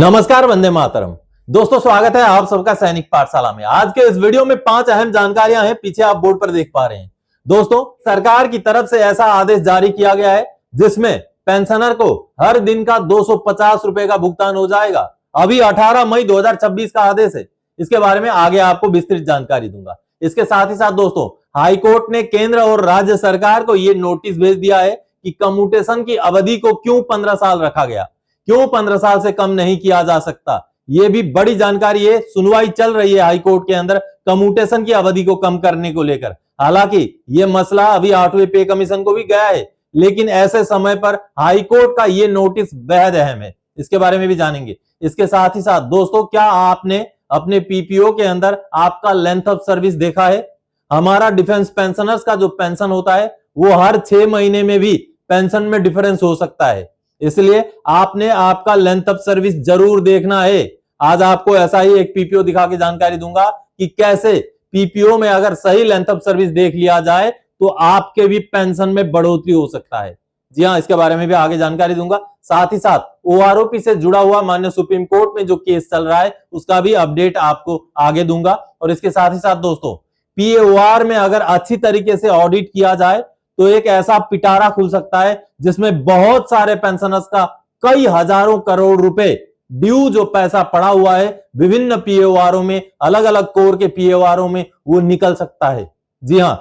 नमस्कार, वंदे मातरम। दोस्तों, स्वागत है आप सबका सैनिक पाठशाला में। आज के इस वीडियो में 5 अहम जानकारियां हैं, पीछे आप बोर्ड पर देख पा रहे हैं। दोस्तों, सरकार की तरफ से ऐसा आदेश जारी किया गया है जिसमें पेंशनर को हर दिन का 250 रुपए का भुगतान हो जाएगा। अभी 18 मई 2026 का आदेश है। इसके बारे में आगे आपको विस्तृत जानकारी दूंगा। इसके साथ ही साथ दोस्तों, हाईकोर्ट ने केंद्र और राज्य सरकार को यह नोटिस भेज दिया है कि कम्यूटेशन की अवधि को क्यों 15 साल रखा गया, क्यों 15 साल से कम नहीं किया जा सकता। यह भी बड़ी जानकारी है। सुनवाई चल रही है हाईकोर्ट के अंदर कम्यूटेशन की अवधि को कम करने को लेकर। हालांकि यह मसला अभी 8वें पे कमीशन को भी गया है, लेकिन ऐसे समय पर हाईकोर्ट का यह नोटिस बेहद अहम है। इसके बारे में भी जानेंगे। इसके साथ ही साथ दोस्तों, क्या आपने अपने पीपीओ के अंदर आपका लेंथ ऑफ सर्विस देखा है? हमारा डिफेंस पेंशनर्स का जो पेंशन होता है वो हर 6 महीने में भी पेंशन में डिफरेंस हो सकता है, इसलिए आपने आपका लेंथ ऑफ सर्विस जरूर देखना है। आज आपको ऐसा ही एक पीपीओ दिखा के जानकारी दूंगा कि कैसे पीपीओ में अगर सही लेंथ ऑफ सर्विस देख लिया जाए तो आपके भी पेंशन में बढ़ोतरी हो सकता है। जी हां, इसके बारे में भी आगे जानकारी दूंगा। साथ ही साथ ओआरओपी से जुड़ा हुआ माननीय सुप्रीम कोर्ट में जो केस चल रहा है उसका भी अपडेट आपको आगे दूंगा। और इसके साथ ही साथ दोस्तों, पीएओआर में अगर अच्छी तरीके से ऑडिट किया जाए तो एक ऐसा पिटारा खुल सकता है जिसमें बहुत सारे पेंशनर्स का कई हजारों करोड़ रुपए ड्यू जो पैसा पड़ा हुआ है विभिन्न पीएओआरों में, अलग अलग कोर के पीएओआरों में, वो निकल सकता है। जी हां,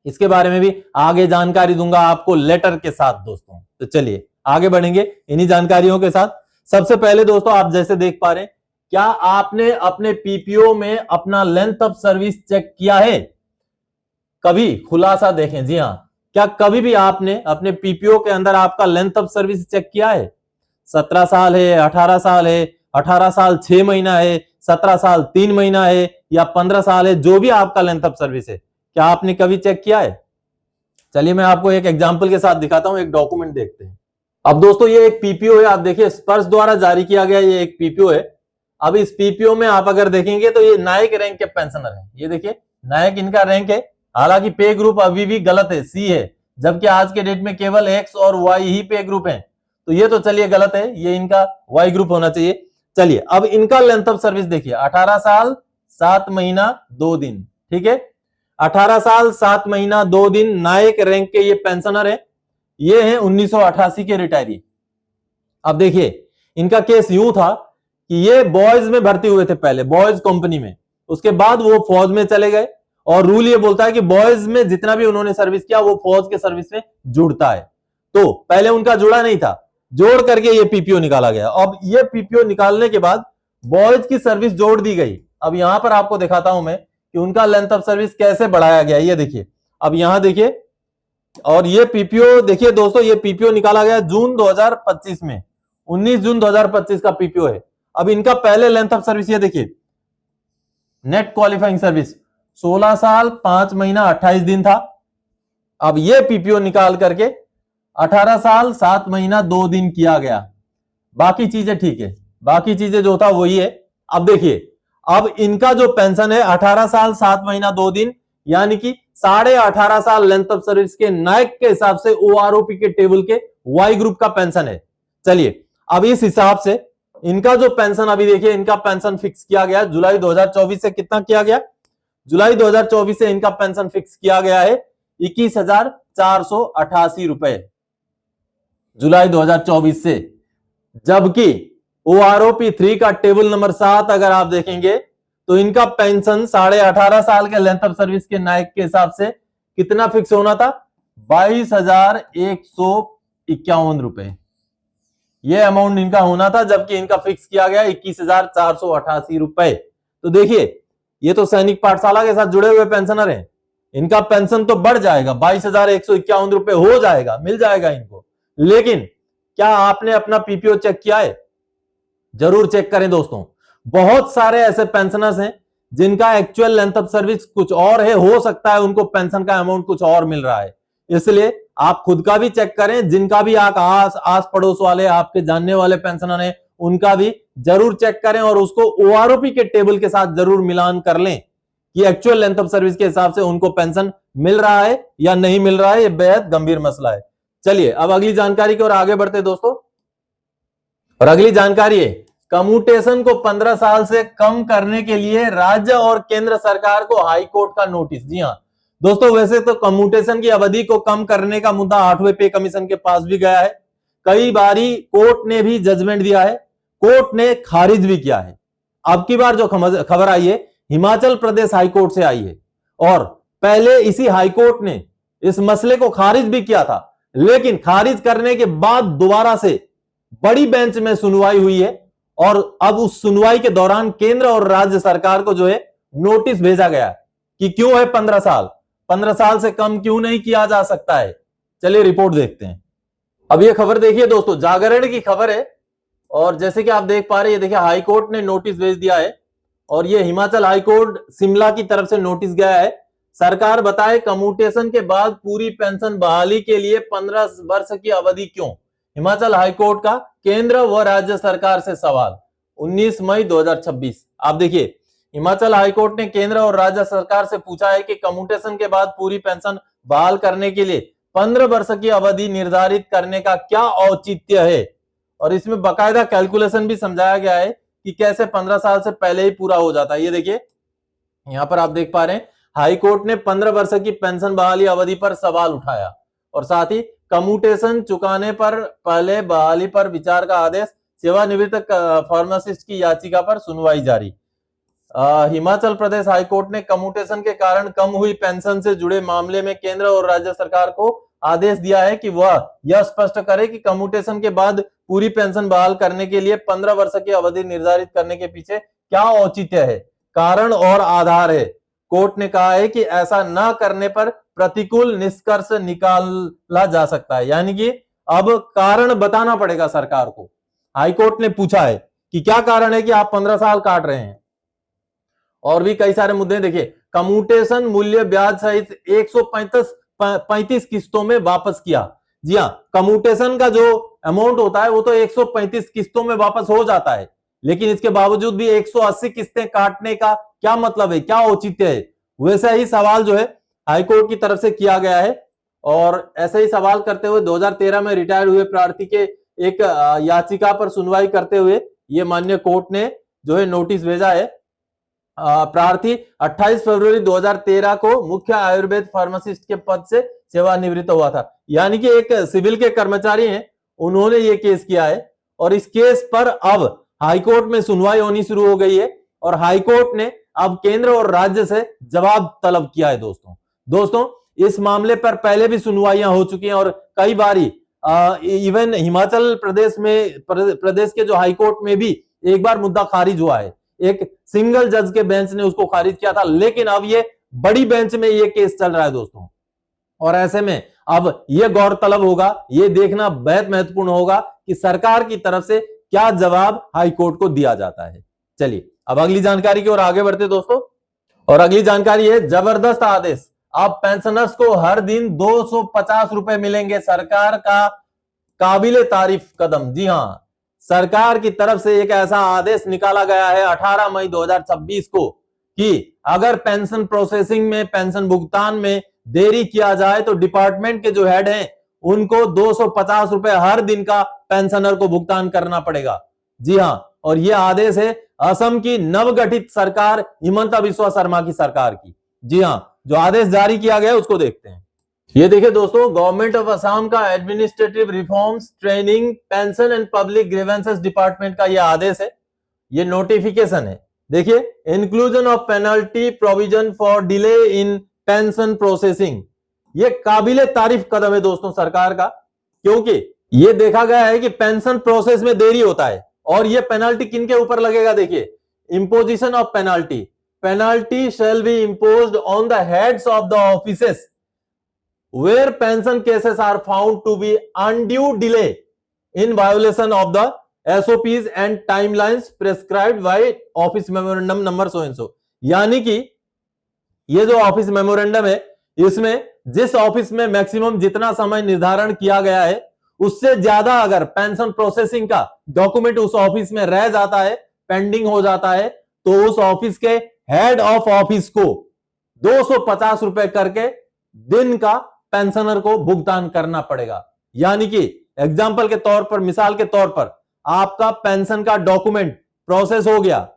इसके बारे में भी आगे जानकारी दूंगा आपको लेटर के साथ दोस्तों। तो चलिए आगे बढ़ेंगे इन्हीं जानकारियों के साथ। सबसे पहले दोस्तों, आप जैसे देख पा रहे हैं, क्या आपने अपने पीपीओ में अपना लेंथ ऑफ सर्विस चेक किया है? कभी खुलासा देखें। जी हां, क्या कभी भी आपने अपने पीपीओ के अंदर आपका लेंथ ऑफ सर्विस चेक किया है? 17 साल है, 18 साल है, 18 साल 6 महीना है, 17 साल 3 महीना है या 15 साल है, जो भी आपका लेंथ ऑफ सर्विस है, क्या आपने कभी चेक किया है? चलिए मैं आपको एक एग्जांपल के साथ दिखाता हूं। एक डॉक्यूमेंट देखते हैं। अब दोस्तों, ये एक पीपीओ है। आप देखिए, स्पर्श द्वारा जारी किया गया ये एक पीपीओ है। अब इस पीपीओ में आप अगर देखेंगे तो ये नायक रैंक के पेंशनर है। ये देखिए, नायक इनका रैंक है। हालांकि पे ग्रुप अभी भी गलत है, सी है, जबकि आज के डेट में केवल एक्स और वाई ही पे ग्रुप है। तो ये तो चलिए गलत है, ये इनका वाई ग्रुप होना चाहिए। चलिए अब इनका लेंथ ऑफ सर्विस देखिए, 18 साल 7 महीना 2 दिन। ठीक है, 18 साल 7 महीना 2 दिन नायक रैंक के ये पेंशनर है। ये हैं 1988 के रिटायरी। अब देखिए, इनका केस यूं था कि ये बॉयज में भर्ती हुए थे, पहले बॉयज कंपनी में, उसके बाद वो फौज में चले गए। और रूल ये बोलता है कि बॉयज में जितना भी उन्होंने सर्विस किया वो फौज के सर्विस में जुड़ता है। तो पहले उनका जुड़ा नहीं था, जोड़ करके ये पीपीओ निकाला गया। अब ये पीपीओ निकालने के बाद बॉयज की सर्विस जोड़ दी गई। अब यहां पर आपको दिखाता हूं मैं कि उनका लेंथ ऑफ सर्विस कैसे बढ़ाया गया। ये देखिए, अब यहां देखिए, और ये पीपीओ देखिए दोस्तों, ये पीपीओ निकाला गया जून 2025 में, 19 जून 2025 का पीपीओ है। अब इनका पहले लेंथ ऑफ सर्विस ये देखिए, नेट क्वालिफाइंग सर्विस 16 साल 5 महीना 28 दिन था। अब ये पीपीओ निकाल करके 18 साल 7 महीना 2 दिन किया गया। बाकी चीजें ठीक है, बाकी चीजें जो था वही है। अब देखिए, अब इनका जो पेंशन है 18 साल 7 महीना 2 दिन, यानी कि 18.5 साल लेंथ ऑफ सर्विस के नायक के हिसाब से ओआरओपी के टेबल के वाई ग्रुप का पेंशन है। चलिए अब इस हिसाब से इनका जो पेंशन, अभी देखिए, इनका पेंशन फिक्स किया गया जुलाई 2024 से। कितना किया गया? जुलाई 2024 से इनका पेंशन फिक्स किया गया है 21,488 रुपए, जुलाई 2024 से। जबकि ओआरओपी 3 का टेबल नंबर 7 अगर आप देखेंगे तो इनका पेंशन 18.5 साल के लेंथ ऑफ सर्विस के नायक के हिसाब से कितना फिक्स होना था? 22,151 रुपए, यह अमाउंट इनका होना था, जबकि इनका फिक्स किया गया 21,488 रुपए। तो देखिए, ये तो सैनिक पाठशाला के साथ जुड़े हुए पेंशनर हैं, इनका पेंशन तो बढ़ जाएगा, 22,151 रुपए हो जाएगा, मिल जाएगा इनको। लेकिन क्या आपने अपना पीपीओ चेक किया है? जरूर चेक करें दोस्तों। बहुत सारे ऐसे पेंशनर्स हैं जिनका एक्चुअल लेंथ ऑफ सर्विस कुछ और है, हो सकता है उनको पेंशन का अमाउंट कुछ और मिल रहा है। इसलिए आप खुद का भी चेक करें, जिनका भी आप आस पड़ोस वाले आपके जानने वाले पेंशनर हैं उनका भी जरूर चेक करें और उसको ओआरओपी के टेबल के साथ जरूर मिलान कर लें कि एक्चुअल लेंथ ऑफ सर्विस के हिसाब से उनको पेंशन मिल रहा है या नहीं मिल रहा है। यह बेहद गंभीर मसला है। चलिए अब अगली जानकारी की ओर आगे बढ़ते दोस्तों। और अगली जानकारी है कम्यूटेशन को 15 साल से कम करने के लिए राज्य और केंद्र सरकार को हाई कोर्ट का नोटिस। जी हां दोस्तों, वैसे तो कम्यूटेशन की अवधि को कम करने का मुद्दा 8वें पे कमीशन के पास भी गया है, कई बारी कोर्ट ने भी जजमेंट दिया है, कोर्ट ने खारिज भी किया है। अब की बार जो खबर आई है हिमाचल प्रदेश हाईकोर्ट से आई है और पहले इसी हाईकोर्ट ने इस मसले को खारिज भी किया था, लेकिन खारिज करने के बाद दोबारा से बड़ी बेंच में सुनवाई हुई है और अब उस सुनवाई के दौरान केंद्र और राज्य सरकार को जो है नोटिस भेजा गया कि क्यों है 15 साल से कम क्यों नहीं किया जा सकता है। चलिए रिपोर्ट देखते हैं। अब ये खबर देखिए दोस्तों, जागरण की खबर है और जैसे कि आप देख पा रहे हैं, देखिए हाईकोर्ट ने नोटिस भेज दिया है और ये हिमाचल हाईकोर्ट शिमला की तरफ से नोटिस गया है। सरकार बताए कम्यूटेशन के बाद पूरी पेंशन बहाली के लिए 15 वर्ष की अवधि क्यों। हिमाचल हाईकोर्ट का केंद्र व राज्य सरकार से सवाल 19 मई 2026। आप देखिए हिमाचल हाईकोर्ट ने केंद्र और राज्य सरकार से पूछा है कि कम्यूटेशन के बाद पूरी पेंशन बहाल करने के लिए 15 वर्ष की अवधि निर्धारित करने का क्या औचित्य है, और इसमें बाकायदा कैलकुलेशन भी समझाया गया है कि कैसे 15 साल से पहले ही पूरा हो जाता है। ये देखिए यहां पर आप देख पा रहे हैं हाईकोर्ट ने 15 वर्ष की पेंशन बहाली अवधि पर सवाल उठाया और साथ ही कम्यूटेशन चुकाने पर पहले बहाली पर विचार का आदेश, सेवानिवृत्त फार्मासिस्ट की याचिका पर सुनवाई जारी। हिमाचल प्रदेश हाईकोर्ट ने कम्यूटेशन के कारण कम हुई पेंशन से जुड़े मामले में केंद्र और राज्य सरकार को आदेश दिया है कि वह यह स्पष्ट करे कि कम्यूटेशन के बाद पूरी पेंशन बहाल करने के लिए 15 वर्ष की अवधि निर्धारित करने के पीछे क्या औचित्य है, कारण और आधार है। कोर्ट ने कहा है कि ऐसा न करने पर प्रतिकूल निष्कर्ष निकाला जा सकता है, यानी कि अब कारण बताना पड़ेगा सरकार को। हाईकोर्ट ने पूछा है कि क्या कारण है कि आप 15 साल काट रहे हैं। और भी कई सारे मुद्दे देखिए, कम्यूटेशन मूल्य ब्याज सहित 135 किस्तों में वापस किया। जी हाँ, कम्यूटेशन का जो अमाउंट होता है वो तो 135 किस्तों में वापस हो जाता है, लेकिन इसके बावजूद भी 180 किस्तें काटने का क्या मतलब है, क्या औचित्य है। वैसा ही सवाल जो है हाईकोर्ट की तरफ से किया गया है और ऐसे ही सवाल करते हुए 2013 में रिटायर हुए प्रार्थी के एक याचिका पर सुनवाई करते हुए ये माननीय कोर्ट ने जो है नोटिस भेजा है। प्रार्थी 28 फरवरी 2013 को मुख्य आयुर्वेद फार्मासिस्ट के पद से सेवानिवृत्त हुआ था, यानी कि एक सिविल के कर्मचारी हैं, उन्होंने ये केस किया है और इस केस पर अब हाईकोर्ट में सुनवाई होनी शुरू हो गई है और हाईकोर्ट ने अब केंद्र और राज्य से जवाब तलब किया है। दोस्तों इस मामले पर पहले भी सुनवाइयां हो चुकी हैं और कई बारी इवन हिमाचल प्रदेश के जो हाईकोर्ट में भी एक बार मुद्दा खारिज हुआ है, एक सिंगल जज के बेंच ने उसको खारिज किया था, लेकिन अब ये बड़ी बेंच में ये केस चल रहा है दोस्तों। और ऐसे में अब ये गौरतलब होगा, ये देखना बेहद महत्वपूर्ण होगा कि सरकार की तरफ से क्या जवाब हाईकोर्ट को दिया जाता है। चलिए अब अगली जानकारी की ओर आगे बढ़ते दोस्तों, और अगली जानकारी है जबरदस्त आदेश, अब पेंशनर्स को हर दिन 250 रुपए मिलेंगे, सरकार का काबिले तारीफ कदम। जी हां, सरकार की तरफ से एक ऐसा आदेश निकाला गया है 18 मई 2026 को कि अगर पेंशन प्रोसेसिंग में, पेंशन भुगतान में देरी किया जाए तो डिपार्टमेंट के जो हेड हैं उनको 250 रुपए हर दिन का पेंशनर को भुगतान करना पड़ेगा। जी हां, और यह आदेश है असम की नवगठित सरकार हिमंता बिस्वा शर्मा की सरकार की। जी हां, जो आदेश जारी किया गया उसको देखते हैं। ये देखिए दोस्तों, गवर्नमेंट ऑफ असम का administrative reforms, training, pension and public grievances department का यह आदेश है, ये नोटिफिकेशन है। देखिए, inclusion of penalty provision for delay in pension processing, ये काबिले तारीफ कदम है दोस्तों सरकार का, क्योंकि ये देखा गया है कि पेंशन प्रोसेस में देरी होता है और ये पेनल्टी किनके ऊपर लगेगा। देखिए, imposition of penalty, penalty shall be imposed on the heads of the offices where pension cases are found to be undue delay in violation of the SOPs and timelines prescribed by office memorandum number so and so। यानी कि ये जो office memorandum है, इसमें जिस office में maximum जितना समय निर्धारण किया गया है उससे ज्यादा अगर पेंशन प्रोसेसिंग का डॉक्यूमेंट उस ऑफिस में रह जाता है, पेंडिंग हो जाता है, तो उस ऑफिस के हेड ऑफ ऑफिस को 250 रुपए करके दिन का पेंशनर को भुगतान करना पड़ेगा। यानी कि एग्जाम्पल के तौर पर, मिसाल के तौर पर, आपका पेंशन का डॉक्यूमेंट प्रोसेस हो गया,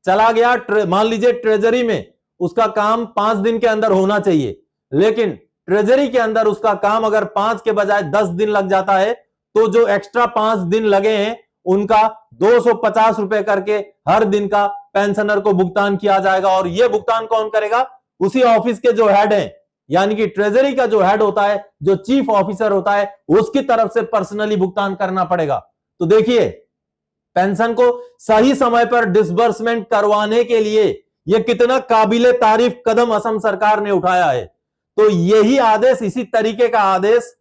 चला गया मान लीजिए ट्रेजरी में, उसका काम 5 दिन के अंदर होना चाहिए, लेकिन ट्रेजरी के अंदर उसका काम अगर 5 के बजाय 10 दिन लग जाता है, तो जो एक्स्ट्रा 5 दिन लगे हैं उनका 250 रुपए करके हर दिन का पेंशनर को भुगतान किया जाएगा। और यह भुगतान कौन करेगा? उसी ऑफिस के जो हेड हैं, यानी कि ट्रेजरी का जो हेड होता है, जो चीफ ऑफिसर होता है, उसकी तरफ से पर्सनली भुगतान करना पड़ेगा। तो देखिए, पेंशन को सही समय पर डिसबर्समेंट करवाने के लिए यह कितना काबिले तारीफ कदम असम सरकार ने उठाया है। तो यही आदेश, इसी तरीके का आदेश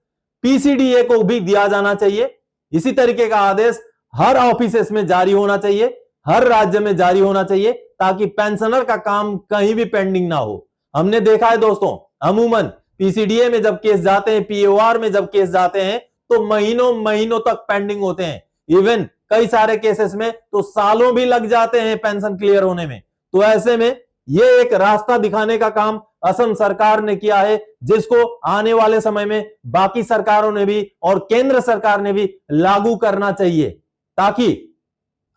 पीसीडीए को भी दिया जाना चाहिए। इसी तरीके का आदेश हर ऑफिस में जारी होना चाहिए, हर राज्य में जारी होना चाहिए, ताकि पेंशनर का काम कहीं भी पेंडिंग ना हो। हमने देखा है दोस्तों, अमूमन पीसीडीए में जब केस जाते हैं, पीओआर में जब केस जाते हैं, तो महीनों महीनों तक पेंडिंग होते हैं। इवन कई सारे केसेस में तो सालों भी लग जाते हैं पेंशन क्लियर होने में। तो ऐसे में यह एक रास्ता दिखाने का काम असम सरकार ने किया है, जिसको आने वाले समय में बाकी सरकारों ने भी और केंद्र सरकार ने भी लागू करना चाहिए, ताकि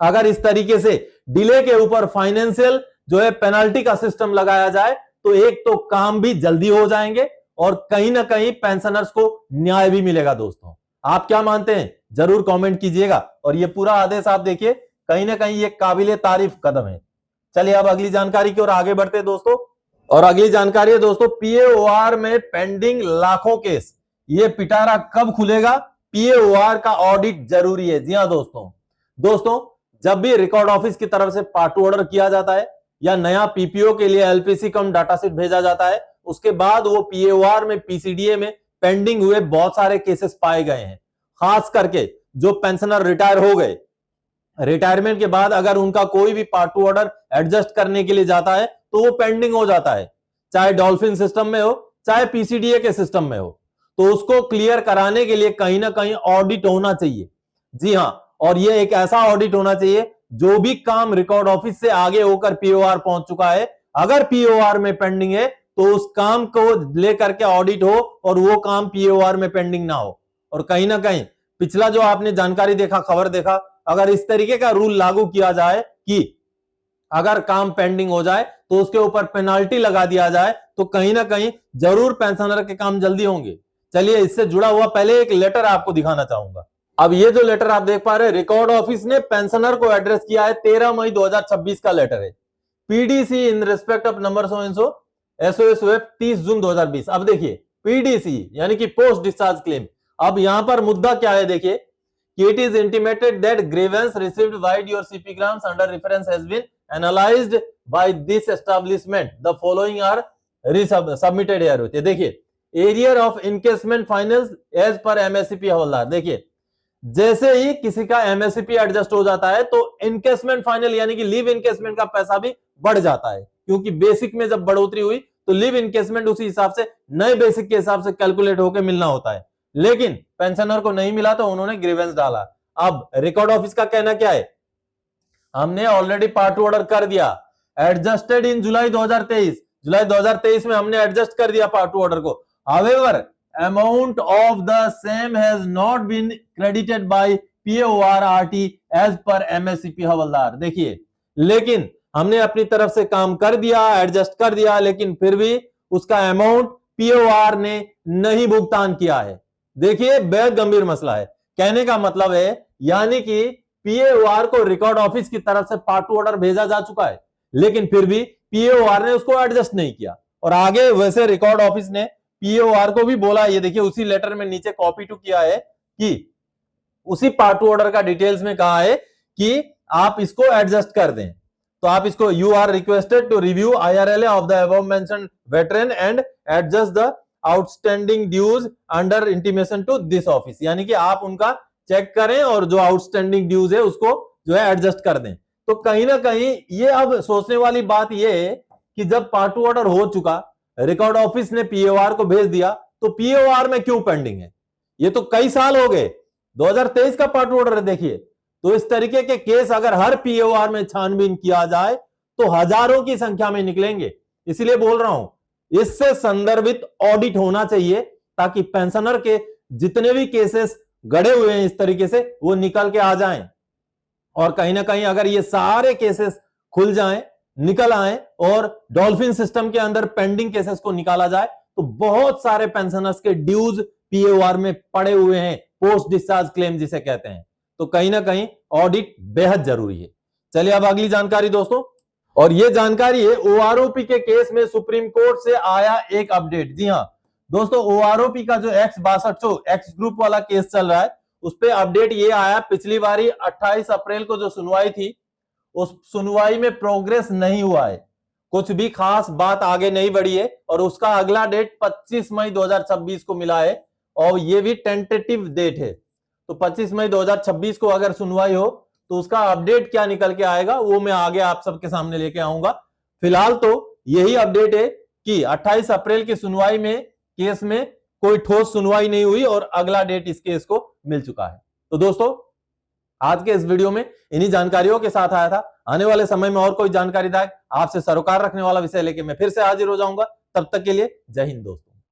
अगर इस तरीके से डिले के ऊपर फाइनेंशियल जो है पेनल्टी का सिस्टम लगाया जाए, तो एक तो काम भी जल्दी हो जाएंगे और कहीं ना कहीं पेंशनर्स को न्याय भी मिलेगा। दोस्तों, आप क्या मानते हैं? जरूर कमेंट कीजिएगा। और ये पूरा आदेश आप देखिए, कहीं ना कहीं ये काबिले तारीफ कदम है। चलिए अब अगली जानकारी की ओर आगे बढ़ते हैं दोस्तों। और अगली जानकारी है दोस्तों, पीएओआर में पेंडिंग लाखों केस, ये पिटारा कब खुलेगा? पीएओआर का ऑडिट जरूरी है। जी हां दोस्तों, जब भी रिकॉर्ड ऑफिस की तरफ से पार्ट ऑर्डर किया जाता है या नया पीपीओ के लिए एलपीसी कम डाटा शीट भेजा जाता है, उसके बाद वो पीएओआर में, पीसीडीए में पेंडिंग हुए बहुत सारे केसेस पाए गए हैं। खास करके जो पेंशनर रिटायर हो गए, रिटायरमेंट के बाद अगर उनका कोई भी पार्ट टू ऑर्डर एडजस्ट करने के लिए जाता है, तो वो पेंडिंग हो जाता है, चाहे डॉल्फिन सिस्टम में हो, चाहे पीसीडीए के सिस्टम में हो। तो उसको क्लियर कराने के लिए कहीं ना कहीं ऑडिट होना चाहिए। जी हां, और ये एक ऐसा ऑडिट होना चाहिए जो भी काम रिकॉर्ड ऑफिस से आगे होकर पीओआर पहुंच चुका है, अगर पीओआर में पेंडिंग है तो उस काम को लेकर के ऑडिट हो और वो काम पीओआर में पेंडिंग ना हो। और कहीं ना कहीं पिछला जो आपने जानकारी देखा, खबर देखा, अगर इस तरीके का रूल लागू किया जाए कि अगर काम पेंडिंग हो जाए तो उसके ऊपर पेनाल्टी लगा दिया जाए, तो कहीं ना कहीं जरूर पेंशनर के काम जल्दी होंगे। चलिए, इससे जुड़ा हुआ पहले एक लेटर आपको दिखाना चाहूंगा। अब ये जो लेटर आप देख पा रहे हैं, रिकॉर्ड ऑफिस ने पेंशनर को एड्रेस किया है, 13 मई 2026 का लेटर है। PDC in respect of number so and so SOSOF 30 June 2020। अब देखिए, पीडीसी यानी कि पोस्ट डिस्चार्ज क्लेम। अब यहां पर मुद्दा क्या है, देखिए, it is intimated that grievance received by your CPgrams under reference has been analyzed by this establishment. The following are submitted here. देखिए, arrear of encashment finance as per MSCP हवलदार। देखिए, जैसे ही किसी का एमएससीपी एडजस्ट हो जाता है तो इनकेसमेंट फाइनल यानी कि लीव इनकेसमेंट का पैसा भी बढ़ जाता है, क्योंकि बेसिक में जब बढ़ोतरी हुई तो लीव इनकेसमेंट उसी हिसाब से नए बेसिक के हिसाब से कैलकुलेट होकर मिलना होता है। लेकिन पेंशनर को नहीं मिला तो उन्होंने ग्रीवेंस डाला। अब रिकॉर्ड ऑफिस का कहना क्या है? हमने ऑलरेडी पार्ट ऑर्डर कर दिया, एडजस्टेड इन जुलाई 2023 में हमने एडजस्ट कर दिया पार्ट ऑर्डर को। However amount of the same has not been credited by PORRT as per MSCP हवलदार। देखिए, लेकिन हमने अपनी तरफ से काम कर दिया, एडजस्ट कर दिया, लेकिन फिर भी उसका अमाउंट पीओआर ने नहीं भुगतान किया है। देखिए, बेहद गंभीर मसला है। कहने का मतलब है, यानी कि पीओआर को रिकॉर्ड ऑफिस की तरफ से पार्ट टू ऑर्डर भेजा जा चुका है, लेकिन फिर भी पीओआर ने उसको एडजस्ट नहीं किया। और आगे वैसे रिकॉर्ड ऑफिस ने पीओआर को भी बोला, ये देखिए उसी लेटर में नीचे कॉपी टू किया है कि उसी पार्ट टू ऑर्डर का डिटेल्स में कहा है कि आप इसको एडजस्ट कर दें। तो आप इसको, you are requested to review IRLA of the above mentioned veteran and adjust the outstanding dues under intimation to this office, यानी कि आप उनका चेक करें और जो आउटस्टैंडिंग ड्यूज है उसको जो है एडजस्ट कर दें। तो कहीं ना कहीं ये अब सोचने वाली बात ये है कि जब पार्ट टू ऑर्डर हो चुका, रिकॉर्ड ऑफिस ने पीओआर को भेज दिया, तो पीओआर में क्यों पेंडिंग है? ये तो कई साल हो गए, 2023 का पार्ट टू ऑर्डर है। देखिए, तो इस तरीके के केस अगर हर पीओआर में छानबीन किया जाए तो हजारों की संख्या में निकलेंगे। इसलिए बोल रहा हूं, इससे संदर्भित ऑडिट होना चाहिए, ताकि पेंशनर के जितने भी केसेस गड़े हुए हैं इस तरीके से वो निकल के आ जाएं। और कहीं ना कहीं अगर ये सारे केसेस खुल जाएं, निकल आए और डॉल्फिन सिस्टम के अंदर पेंडिंग केसेस को निकाला जाए तो बहुत सारे पेंशनर्स के ड्यूज पीओआर में पड़े हुए हैं, पोस्ट डिस्चार्ज क्लेम जिसे कहते हैं। तो कहीं ना कहीं ऑडिट बेहद जरूरी है। चलिए अब अगली जानकारी दोस्तों, और यह जानकारी है ओआरओपी के केस में सुप्रीम कोर्ट से आया एक अपडेट। जी हां दोस्तों, ओआरओपी का जो X62 एक्स ग्रुप वाला केस चल रहा है उस पर अपडेट ये आया, पिछली बारी 28 अप्रैल को जो सुनवाई थी उस सुनवाई में प्रोग्रेस नहीं हुआ है, कुछ भी खास बात आगे नहीं बढ़ी है और उसका अगला डेट 25 मई 2026 को मिला है और ये भी टेंटेटिव डेट है। तो 25 मई 2026 को अगर सुनवाई हो तो उसका अपडेट क्या निकल के आएगा वो मैं आगे आप सबके सामने लेके आऊंगा। फिलहाल तो यही अपडेट है कि 28 अप्रैल की सुनवाई में केस में कोई ठोस सुनवाई नहीं हुई और अगला डेट इस केस को मिल चुका है। तो दोस्तों आज के इस वीडियो में इन्हीं जानकारियों के साथ आया था। आने वाले समय में और कोई जानकारीदायक आपसे सरोकार रखने वाला विषय लेके मैं फिर से हाजिर हो जाऊंगा। तब तक के लिए जय हिंद दोस्तों।